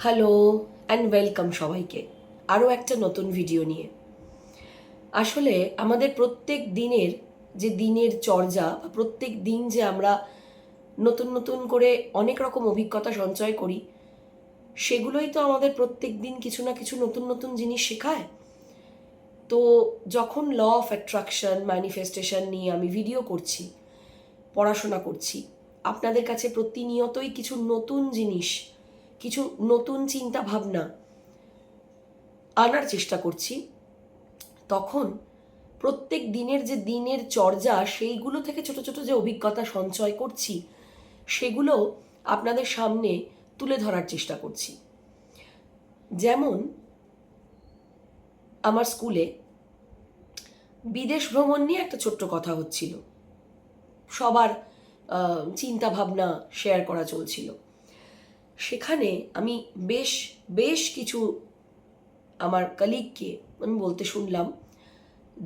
Hello and welcome সবাইকে আরও একটা নতুন ভিডিও নিয়ে। আসলে আমাদের প্রত্যেক দিনের যে দিনের চর্যা বা প্রত্যেক দিন যে আমরা নতুন নতুন করে অনেক রকম অভিজ্ঞতা সঞ্চয় করি, সেগুলোই তো আমাদের প্রত্যেক দিন কিছু না কিছু নতুন নতুন জিনিস শেখায়। তো যখন ল অফ অ্যাট্রাকশন ম্যানিফেস্টেশন নিয়ে আমি ভিডিও করছি, পড়াশোনা করছি, আপনাদের কাছে প্রতিনিয়তই কিছু নতুন জিনিস, কিছু নতুন চিন্তা ভাবনা আনার চেষ্টা করছি, তখন প্রত্যেক দিনের যে দিনের চর্যা সেইগুলো থেকে ছোট ছোট যে অভিজ্ঞতা সঞ্চয় করছি, সেগুলো আপনাদের সামনে তুলে ধরার চেষ্টা করছি। যেমন আমার স্কুলে বিদেশ ভ্রমণ নিয়ে একটা ছোট্ট কথা হচ্ছিল, সবার চিন্তা ভাবনা শেয়ার করা চলছিল। সেখানে আমি বেশ বেশ কিছু আমার কলিগকে আমি বলতে শুনলাম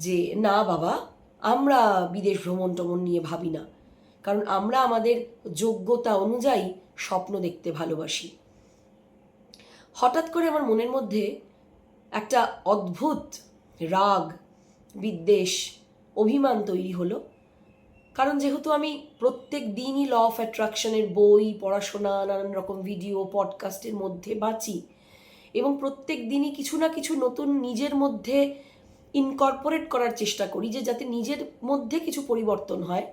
যে না বাবা, আমরা বিদেশ ভ্রমণ টমন নিয়ে ভাবি না, কারণ আমরা আমাদের যোগ্যতা অনুযায়ী স্বপ্ন দেখতে ভালোবাসি। হঠাৎ করে আমার মনের মধ্যে একটা অদ্ভুত রাগ, বিদ্বেষ, অভিমান তৈরি হলো। কারণ যেহেতু আমি প্রত্যেক দিনই ল অফ অ্যাট্রাকশনের বই পড়াশোনা, নানান রকম ভিডিও পডকাস্টের মধ্যে বাঁচি, এবং প্রত্যেক দিনই কিছু না কিছু নতুন নিজের মধ্যে ইনকর্পোরেট করার চেষ্টা করি, যে যাতে নিজের মধ্যে কিছু পরিবর্তন হয়।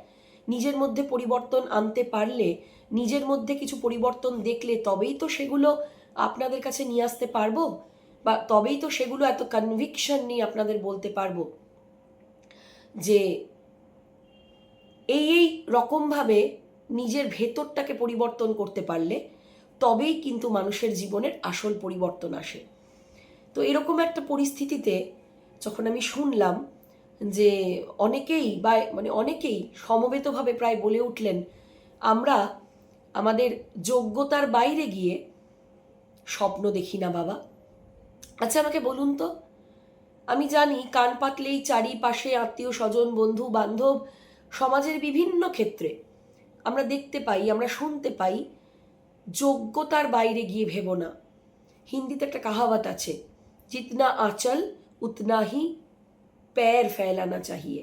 নিজের মধ্যে পরিবর্তন আনতে পারলে, নিজের মধ্যে কিছু পরিবর্তন দেখলে তবেই তো সেগুলো আপনাদের কাছে নিয়ে আসতে পারবো, বা তবেই তো সেগুলো এত কনভিকশন নিয়ে আপনাদের বলতে পারবো যে এই রকমভাবে নিজের ভেতরটাকে পরিবর্তন করতে পারলে তবেই কিন্তু মানুষের জীবনের আসল পরিবর্তন আসে। তো এরকম একটা পরিস্থিতিতে যখন আমি শুনলাম যে অনেকেই সমবেতভাবে প্রায় বলে উঠলেন, আমরা আমাদের যোগ্যতার বাইরে গিয়ে স্বপ্ন দেখি না বাবা। আচ্ছা আমাকে বলুন তো, আমি জানি কান পাতলেই চারিপাশে আত্মীয় স্বজন, বন্ধু বান্ধব, সমাজের বিভিন্ন ক্ষেত্রে আমরা দেখতে পাই, আমরা শুনতে পাই, যোগ্যতার বাইরে গিয়ে ভেবো না। হিন্দিতে একটা কাহাওয়াত আছে, জিতনা আঁচল উতনা হি প্যার ফেলানা চাহিয়ে।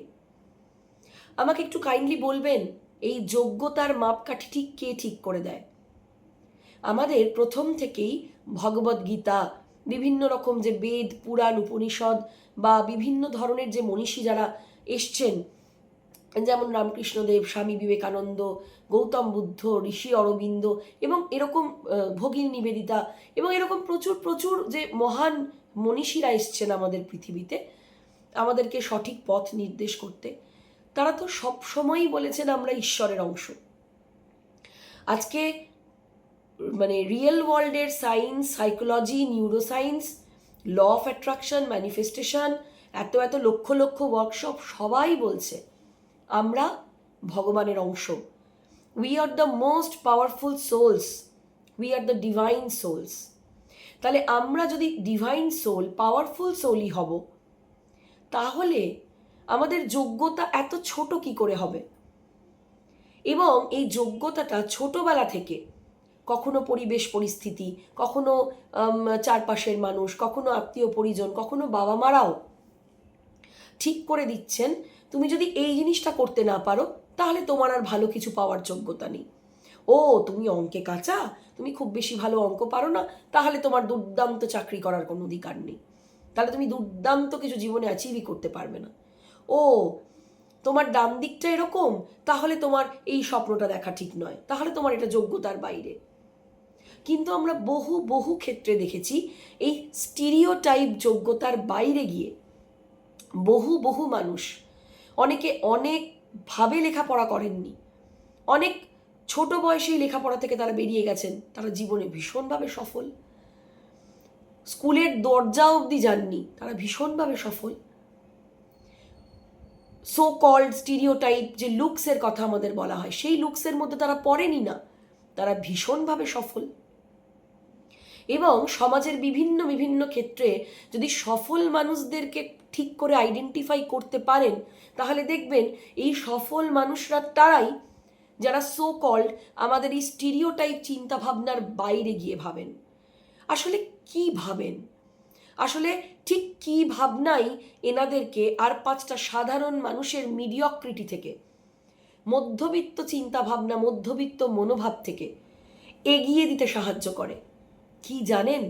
আমাকে একটু কাইন্ডলি বলবেন, এই যোগ্যতার মাপকাঠি কে ঠিক করে দেয়? আমাদের প্রথম থেকেই ভগবদ গীতা, বিভিন্ন রকম যে বেদ, পুরাণ, উপনিষদ বা বিভিন্ন ধরনের যে মনীষী যারা এসছেন, যেমন রামকৃষ্ণদেব, স্বামী বিবেকানন্দ, গৌতম বুদ্ধ, ঋষি অরবিন্দ, এবং এরকম ভগিনী নিবেদিতা, এবং এরকম প্রচুর প্রচুর যে মহান মনীষীরা এসছেন আমাদের পৃথিবীতে আমাদেরকে সঠিক পথ নির্দেশ করতে, তারা তো সব সময়ই বলেছেন আমরা ঈশ্বরের অংশ। আজকে রিয়েল ওয়ার্ল্ডের science, psychology, neuroscience, law of attraction, manifestation, এত এত লক্ষ লক্ষ ওয়ার্কশপ, সবাই বলছে আমরা ভগবানের অংশ। We are the most powerful souls, we are the divine souls. তাহলে আমরা যদি ডিভাইন সোল, পাওয়ারফুল সোলই হব, তাহলে আমাদের যোগ্যতা এত ছোট কি করে হবে? এবং এই যোগ্যতাটা ছোটবেলা থেকে কখনো পরিবেশ পরিস্থিতি, কখনো চারপাশের মানুষ, কখনো আত্মীয় পরিজন, কখনো বাবা মারাও ঠিক করে দিচ্ছেন, তুমি যদি এই জিনিসটা করতে না পারো তাহলে তোমার আর ভালো কিছু পাওয়ার যোগ্যতা নেই। ও তুমি অঙ্কে কাঁচা, তুমি খুব বেশি ভালো অঙ্ক পারো না, তাহলে তোমার দুর্দান্ত চাকরি করার কোনো অধিকার নেই, তাহলে তুমি দুর্দান্ত কিছু জীবনে অ্যাচিভই করতে পারবে না। ও তোমার ডান দিকটা এরকম, তাহলে তোমার এই স্বপ্নটা দেখা ঠিক নয়, তাহলে তোমার এটা যোগ্যতার বাইরে। কিন্তু আমরা বহু বহু ক্ষেত্রে দেখেছি এই স্টিরিওটাইপ যোগ্যতার বাইরে গিয়ে বহু বহু মানুষ, অনেকে অনেকভাবে লেখাপড়া করেননি, অনেক ছোট বয়সেই লেখাপড়া থেকে তারা বেরিয়ে গেছেন, তারা জীবনে ভীষণভাবে সফল। স্কুলের দরজা অবধি যাননি, তারা ভীষণভাবে সফল। সো কল্ড স্টিরিওটাইপ যে লুকসের কথা আমাদের বলা হয়, সেই লুকসের মধ্যে তারা পড়েনি না, তারা ভীষণভাবে সফল। এবং সমাজের বিভিন্ন বিভিন্ন ক্ষেত্রে যদি সফল মানুষদেরকে ঠিক করে আইডেন্টিফাই করতে পারেন, তাহলে দেখবেন এই সফল মানুষরা তারাই যারা সো কল্ড আমাদের এই স্টিরিওটাইপ চিন্তাভাবনার বাইরে গিয়ে ভাবেন। আসলে কি ভাবেন, আসলে ঠিক কি ভাবনাই এনাদেরকে আর 5টা সাধারণ মানুষের মিডিয়ক্রিটি থেকে, মধ্যবিত্ত চিন্তাভাবনা, মধ্যবিত্ত মনোভাব থেকে এগিয়ে দিতে সাহায্য করে? কি জানেন?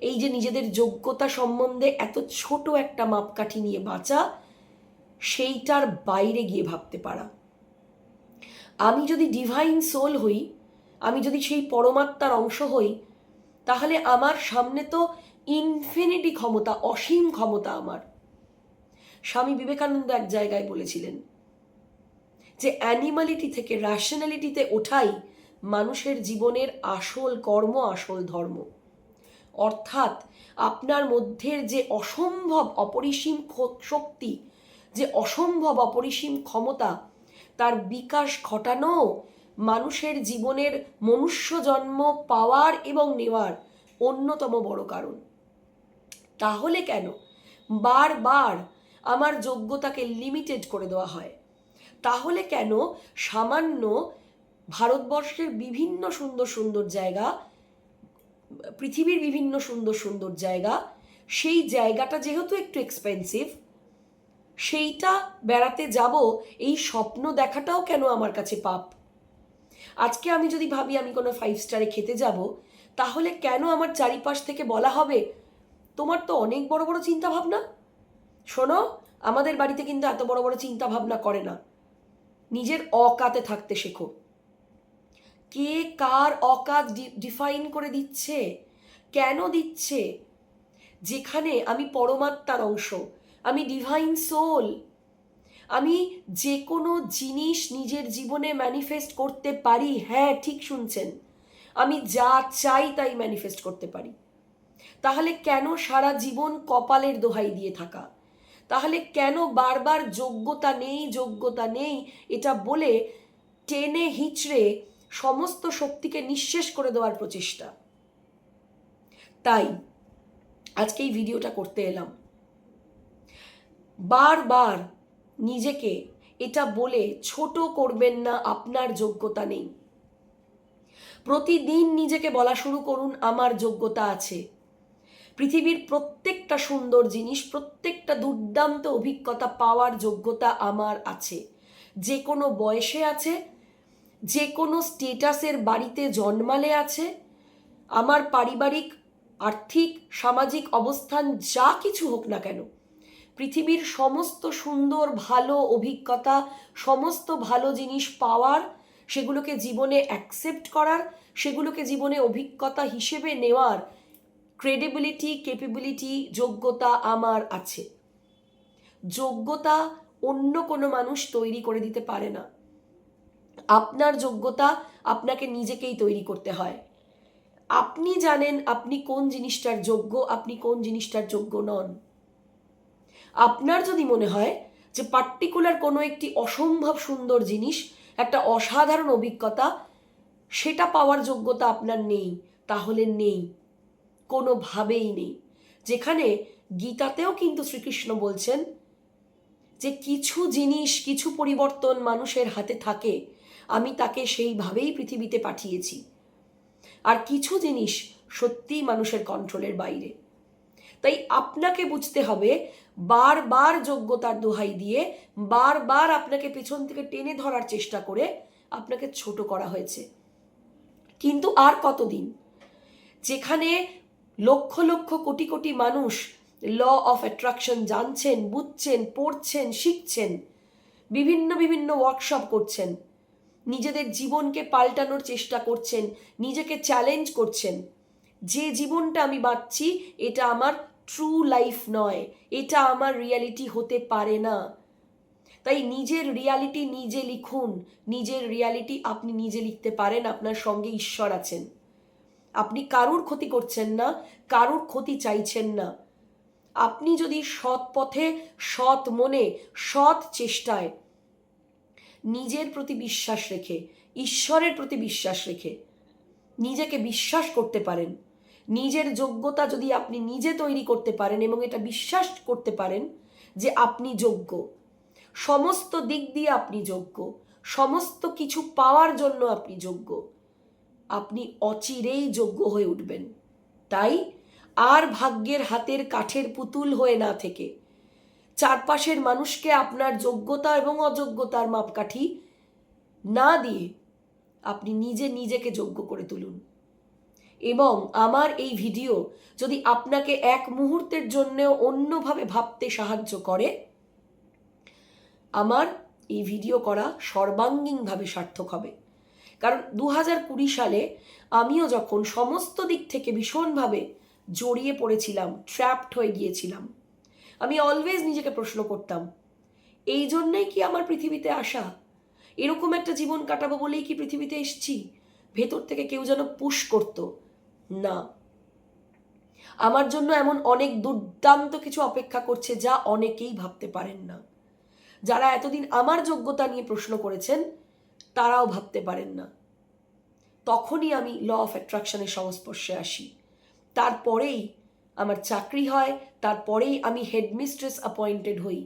এই যে নিজেদের যোগ্যতা সম্বন্ধে এত ছোট একটা মাপকাঠি নিয়ে বাঁচা, সেইটার বাইরে গিয়ে ভাবতে পারা। আমি যদি ডিভাইন সোল হই, আমি যদি সেই পরমাত্মার অংশ হই, তাহলে আমার সামনে তো ইনফিনিটি ক্ষমতা, অসীম ক্ষমতা আমার। স্বামী বিবেকানন্দ এক জায়গায় বলেছিলেন যে অ্যানিমালিটি থেকে র্যাশনালিটিতে ওঠাই মানুষের জীবনের আসল কর্ম, আসল ধর্ম। অর্থাৎ আপনার মধ্যের যে অসম্ভব অপরিসীম শক্তি, যে অসম্ভব অপরিসীম ক্ষমতা, তার বিকাশ ঘটানো মানুষের জীবনের মনুষ্য জন্ম পাওয়ার এবং নেওয়ার অন্যতম বড় কারণ। তাহলে কেন বারবার আমার যোগ্যতাকে লিমিটেড করে দেওয়া হয়? তাহলে কেন সামান্য ভারতবর্ষের বিভিন্ন সুন্দর সুন্দর জায়গা, পৃথিবীর বিভিন্ন সুন্দর সুন্দর জায়গা, সেই জায়গাটা যেহেতু একটু এক্সপেন্সিভ, সেইটা বেড়াতে যাব এই স্বপ্ন দেখাটাও কেন আমার কাছে পাপ? আজকে আমি যদি ভাবি আমি কোনো 5 স্টারে খেতে যাব, তাহলে কেন আমার চারিপাশ থেকে বলা হবে তোমার তো অনেক বড় বড় চিন্তা ভাবনা? শোনো, আমাদের বাড়িতে কিন্তু এত বড় বড় চিন্তা ভাবনা করে না। নিজের অকাতে থাকতে শেখো। কে কার অকাত ডিফাইন করে দিচ্ছে? কেন দিচ্ছে? যেখানে আমি পরমাত্মার অংশ, আমি ডিভাইন সোল, আমি যে কোনো জিনিস নিজের জীবনে ম্যানিফেস্ট করতে পারি। হ্যাঁ, ঠিক শুনছেন, আমি যা চাই তাই ম্যানিফেস্ট করতে পারি। তাহলে কেন সারা জীবন কপালের দোহাই দিয়ে থাকা? তাহলে কেন বারবার যোগ্যতা নেই, যোগ্যতা নেই এটা বলে টেনে হিচড়ে সমস্ত শক্তিকে নিঃশেষ করে দেওয়ার প্রচেষ্টা? তাই আজকে এই ভিডিওটা করতে এলাম। বারবার নিজেকে এটা বলে ছোট করবেন না আপনার যোগ্যতা নেই। প্রতিদিন নিজেকে বলা শুরু করুন আমার যোগ্যতা আছে। পৃথিবীর প্রত্যেকটা সুন্দর জিনিস, প্রত্যেকটা দুর্দান্ত অভিজ্ঞতা পাওয়ার যোগ্যতা আমার আছে। যে কোনো বয়সে আছে, যে কোনো স্টেটাসের বাড়িতে জন্মালে আছে, আমার পারিবারিক, আর্থিক, সামাজিক অবস্থান যা কিছু হোক না কেন, পৃথিবীর সমস্ত সুন্দর ভালো অভিজ্ঞতা, সমস্ত ভালো জিনিস পাওয়ার, সেগুলোকে জীবনে অ্যাকসেপ্ট করার, সেগুলোকে জীবনে অভিজ্ঞতা হিসেবে নেওয়ার ক্রেডিবিলিটি, ক্যাপাবিলিটি, যোগ্যতা আমার আছে। যোগ্যতা অন্য কোনো মানুষ তৈরি করে দিতে পারে না। আপনার যোগ্যতা আপনাকে নিজেকেই তৈরি করতে হয়। আপনি জানেন আপনি কোন জিনিসটার যোগ্য, আপনি কোন জিনিসটার যোগ্য নন। আপনার যদি মনে হয় যে পার্টিকুলার কোনো একটি অসম্ভব সুন্দর জিনিস, একটা অসাধারণ অভিজ্ঞতা, সেটা পাওয়ার যোগ্যতা আপনার নেই, তাহলে নেই, কোনোভাবেই নেই। যেখানে গীতাতেও কিন্তু শ্রীকৃষ্ণ বলছেন যে কিছু জিনিস, কিছু পরিবর্তন মানুষের হাতে থাকে, আমি তাকে সেইভাবেই পৃথিবীতে পাঠিয়েছি। আর কিছু জিনিস সত্যিই মানুষের কন্ট্রোলের বাইরে। তাই আপনাকে বুঝতে হবে, বারবার যোগ্যতার দোহাই দিয়ে, বারবার আপনাকে পেছন থেকে টেনে ধরার চেষ্টা করে আপনাকে ছোট করা হয়েছে। কিন্তু আর কতদিন? যেখানে লক্ষ লক্ষ কোটি কোটি মানুষ ল অফ অ্যাট্রাকশন জানছেন, বুঝছেন, পড়ছেন, শিখছেন, বিভিন্ন বিভিন্ন ওয়ার্কশপ করছেন, নিজেদের জীবনকে পাল্টানোর চেষ্টা করছেন, নিজেকে চ্যালেঞ্জ করছেন, যে জীবনটা আমি বাঁচছি এটা আমার ট্রু লাইফ নয়, এটা আমার রিয়ালিটি হতে পারে না। তাই নিজের রিয়ালিটি নিজে লিখুন। নিজের রিয়ালিটি আপনি নিজে লিখতে পারেন। আপনার সঙ্গে ঈশ্বর আছেন। আপনি কারুর ক্ষতি করছেন না, কারুর ক্ষতি চাইছেন না। আপনি যদি সৎ পথে, সৎ মনে, সৎ চেষ্টায়, নিজের প্রতি বিশ্বাস রেখে, ঈশ্বরের প্রতি বিশ্বাস রেখে নিজেকে বিশ্বাস করতে পারেন, নিজের যোগ্যতা যদি আপনি নিজে তৈরি করতে পারেন এবং এটা বিশ্বাস করতে পারেন যে আপনি যোগ্য, সমস্ত দিক দিয়ে আপনি যোগ্য, সমস্ত কিছু পাওয়ার জন্য আপনি যোগ্য, আপনি অচিরেই যোগ্য হয়ে উঠবেন। তাই আর ভাগ্যের হাতের কাঠের পুতুল হয়ে না থেকে চারপাশের মানুষকে আপনার যোগ্যতা এবং অযোগ্যতার মাপকাঠি না দিয়ে আপনি নিজেকে যোগ্য করে তুলুন। এবং আমার এই ভিডিও যদি আপনাকে এক মুহূর্তের জন্যেও অন্যভাবে ভাবতে সাহায্য করে, আমার এই ভিডিও করা সর্বাঙ্গীনভাবে সার্থক হবে। কারণ 2020 সালে আমিও যখন সমস্ত দিক থেকে ভীষণভাবে জড়িয়ে পড়েছিলাম, ট্র্যাপড হয়ে গিয়েছিলাম, আমি অলওয়েজ নিজেকে প্রশ্ন করতাম, এই জন্যই কি আমার পৃথিবীতে আসা? এরকম একটা জীবন কাটাবো বলেই কি পৃথিবীতে এসেছি? ভেতর থেকে কেউ যেন পুশ করতো, না, আমার জন্য এমন অনেক দুর্দান্ত কিছু অপেক্ষা করছে যা অনেকেই ভাবতে পারেন না। যারা এতদিন আমার যোগ্যতা নিয়ে প্রশ্ন করেছেন তারাও ভাবতে পারেন না। তখনই আমি ল অফ অ্যাট্রাকশনের সংস্পর্শে আসি, তারপরেই আমার চাকরি হয়, তারপরেই আমি হেডমিস্ট্রেস অ্যাপয়েন্টেড হই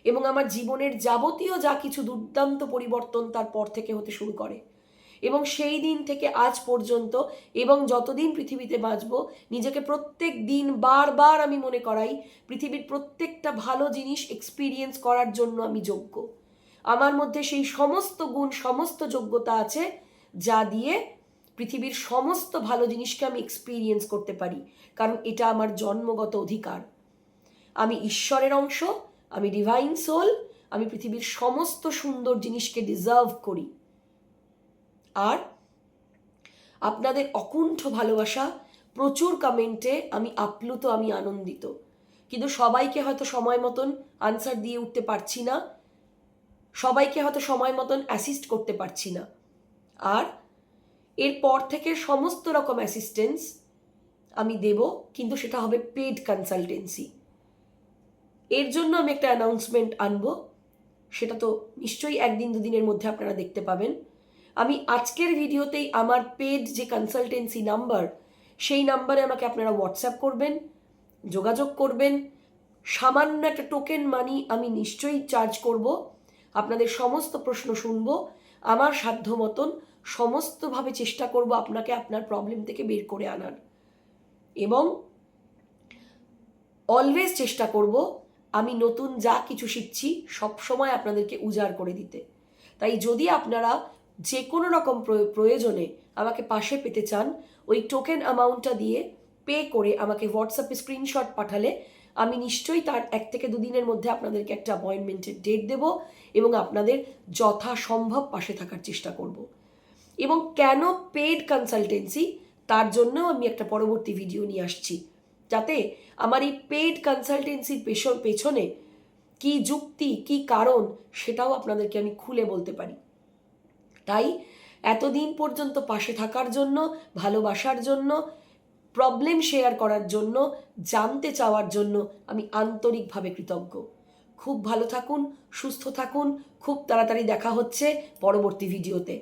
এবং আমার জীবনের যাবতীয় যা কিছু দুর্দান্ত পরিবর্তন তারপর থেকে হতে শুরু করে। এবং সেই দিন থেকে আজ পর্যন্ত এবং যতদিন পৃথিবীতে বাঁচব, নিজেকে প্রত্যেক দিন বারবার আমি মনে করাই পৃথিবীর প্রত্যেকটা ভালো জিনিস এক্সপিরিয়েন্স করার জন্য আমি যোগ্য। আমার মধ্যে সেই সমস্ত গুণ, সমস্ত যোগ্যতা আছে যা দিয়ে পৃথিবীর সমস্ত ভালো জিনিসকে আমি এক্সপিরিয়েন্স করতে পারি, কারণ এটা আমার জন্মগত অধিকার। আমি ঈশ্বরের অংশ, আমি ডিভাইন সোল, আমি পৃথিবীর সমস্ত সুন্দর জিনিসকে ডিজার্ভ করি। আর আপনাদের অকুণ্ঠ ভালোবাসা, প্রচুর কমেন্টে আমি আপ্লুত, আমি আনন্দিত, কিন্তু সবাইকে হয়তো সময় মতন আনসার দিয়ে উঠতে পারছি না, সবাইকে হয়তো সময় মতন অ্যাসিস্ট করতে পারছি না। আর এরপর থেকে সমস্ত রকম অ্যাসিস্ট্যান্স আমি দেব, কিন্তু সেটা হবে পেড কনসালটেন্সি। এর জন্য আমি একটা অ্যানাউন্সমেন্ট আনবো, সেটা তো নিশ্চয়ই একদিন দুদিনের মধ্যে আপনারা দেখতে পাবেন। আমি আজকের ভিডিওতেই আমার পেড যে কনসালটেন্সি নাম্বার, সেই নাম্বারে আমাকে আপনারা হোয়াটসঅ্যাপ করবেন, যোগাযোগ করবেন। সামান্য একটা টোকেন মানি আমি নিশ্চয়ই চার্জ করব, আপনাদের সমস্ত প্রশ্ন শুনব, আমার সাধ্য মতন সমস্তভাবে চেষ্টা করব আপনাকে আপনার প্রবলেম থেকে বের করে আনার, এবং অলওয়েজ চেষ্টা করব আমি নতুন যা কিছু শিখছি সবসময় আপনাদেরকে উজাড় করে দিতে। তাই যদি আপনারা যে কোনো রকম প্রয়োজনে আমাকে পাশে পেতে চান, ওই টোকেন অ্যামাউন্টটা দিয়ে পে করে আমাকে হোয়াটসঅ্যাপে স্ক্রিনশট পাঠালে আমি নিশ্চয়ই তার 1 থেকে 2 দিনের মধ্যে আপনাদেরকে একটা অ্যাপয়েন্টমেন্টের ডেট দেব এবং আপনাদের যথাসম্ভব পাশে থাকার চেষ্টা করব। এবং কেন পেড কনসালটেন্সি, তার জন্যও আমি একটা পরবর্তী ভিডিও নিয়ে আসছি, যাতে আমার এই পেড কনসালটেন্সির পেছনে কি যুক্তি, কি কারণ, সেটাও আপনাদেরকে আমি খুলে বলতে পারি। তাই এতদিন পর্যন্ত পাশে থাকার জন্য, ভালোবাসার জন্য, প্রবলেম শেয়ার করার জন্য, জানতে চাওয়ার জন্য আমি আন্তরিকভাবে কৃতজ্ঞ। খুব ভালো থাকুন, সুস্থ থাকুন, খুব তাড়াতাড়ি দেখা হচ্ছে পরবর্তী ভিডিওতে।